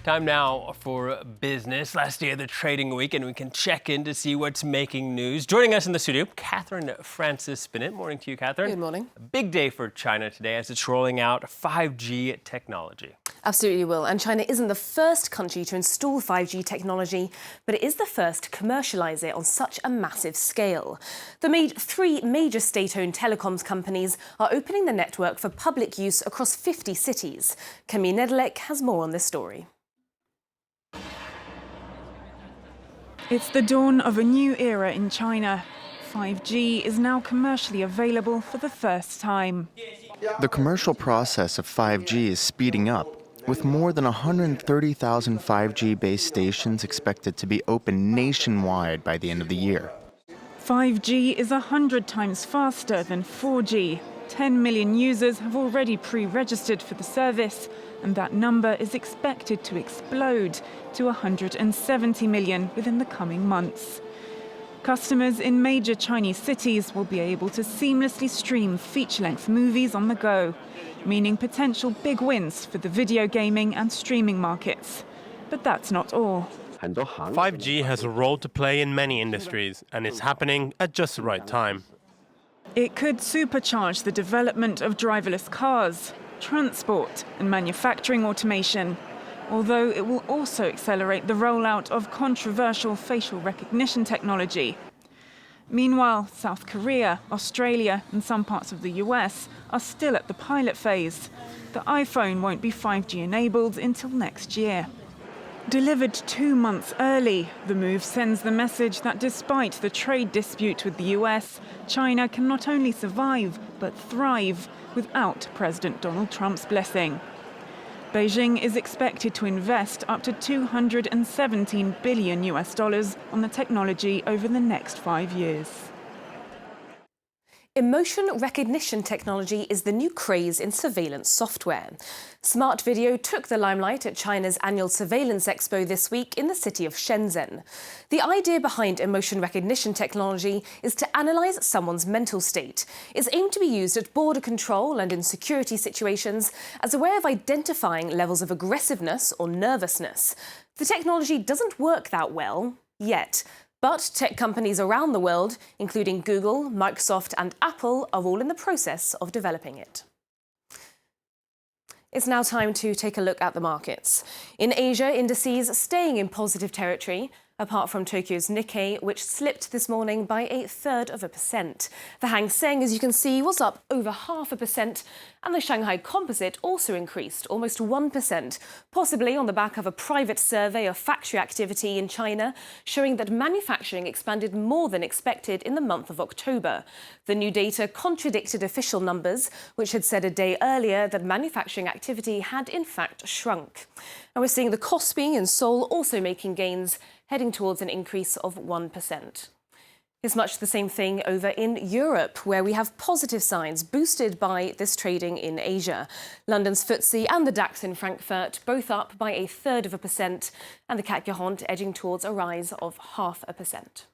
Time now for business. Last day of the trading week, and we can check in to see what's making news. Joining us in the studio, Catherine Francis Bennett. Morning to you, Catherine. Good morning. A big day for China today as it's rolling out 5G technology. Absolutely will. And China isn't the first country to install 5G technology, but it is the first to commercialise it on such a massive scale. Three major state-owned telecoms companies are opening the network for public use across 50 cities. Camille Nedelec has more on this story. It's the dawn of a new era in China. 5G is now commercially available for the first time. The commercial process of 5G is speeding up, with more than 130,000 5G base stations expected to be open nationwide by the end of the year. 5G is 100 times faster than 4G. 10 million users have already pre-registered for the service, and that number is expected to explode to 170 million within the coming months. Customers in major Chinese cities will be able to seamlessly stream feature-length movies on the go, meaning potential big wins for the video gaming and streaming markets. But that's not all. 5G has a role to play in many industries, and it's happening at just the right time. It could supercharge the development of driverless cars, transport and manufacturing automation, although it will also accelerate the rollout of controversial facial recognition technology. Meanwhile, South Korea, Australia and some parts of the US are still at the pilot phase. The iPhone won't be 5G enabled until next year. Delivered 2 months early, the move sends the message that despite the trade dispute with the US, China can not only survive but thrive without President Donald Trump's blessing. Beijing is expected to invest up to $217 billion on the technology over the next 5 years. Emotion recognition technology is the new craze in surveillance software. Smart video took the limelight at China's annual surveillance expo this week in the city of Shenzhen. The idea behind emotion recognition technology is to analyse someone's mental state. It's aimed to be used at border control and in security situations as a way of identifying levels of aggressiveness or nervousness. The technology doesn't work that well yet. But tech companies around the world, including Google, Microsoft and Apple, are all in the process of developing it. It's now time to take a look at the markets. In Asia, indices staying in positive territory, apart from Tokyo's Nikkei, which slipped this morning by 0.33%. The Hang Seng, as you can see, was up over 0.5%, and the Shanghai Composite also increased almost 1%, possibly on the back of a private survey of factory activity in China, showing that manufacturing expanded more than expected in the month of October. The new data contradicted official numbers, which had said a day earlier that manufacturing activity had in fact shrunk. And we're seeing the Kospi in Seoul also making gains, heading towards an increase of 1%. It's much the same thing over in Europe, where we have positive signs boosted by this trading in Asia. London's FTSE and the DAX in Frankfurt both up by 0.33%, and the CAC 40 edging towards a rise of 0.5%.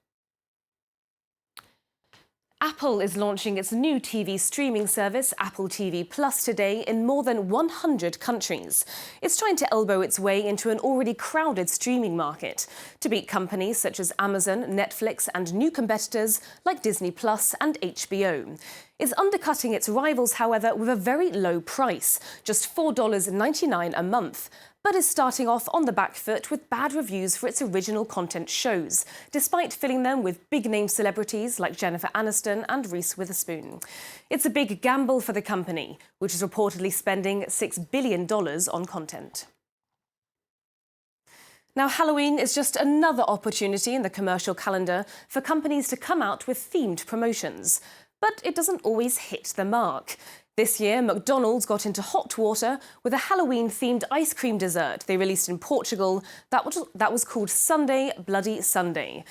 Apple is launching its new TV streaming service, Apple TV Plus, today in more than 100 countries. It's trying to elbow its way into an already crowded streaming market to beat companies such as Amazon, Netflix and new competitors like Disney Plus and HBO. It's undercutting its rivals, however, with a very low price, just $4.99 a month, but is starting off on the back foot with bad reviews for its original content shows, despite filling them with big-name celebrities like Jennifer Aniston and Reese Witherspoon. It's a big gamble for the company, which is reportedly spending $6 billion on content. Now, Halloween is just another opportunity in the commercial calendar for companies to come out with themed promotions. But it doesn't always hit the mark. This year, McDonald's got into hot water with a Halloween-themed ice cream dessert they released in Portugal that was called SUNDAE Bloody Sunday.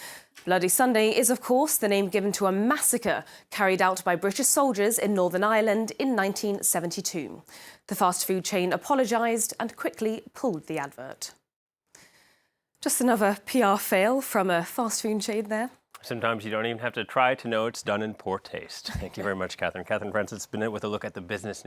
Bloody Sunday is, of course, the name given to a massacre carried out by British soldiers in Northern Ireland in 1972. The fast food chain apologised and quickly pulled the advert. Just another PR fail from a fast food chain there. Sometimes you don't even have to try to know it's done in poor taste. Thank you very much, Catherine. Catherine Francis Bennett with a look at the business news.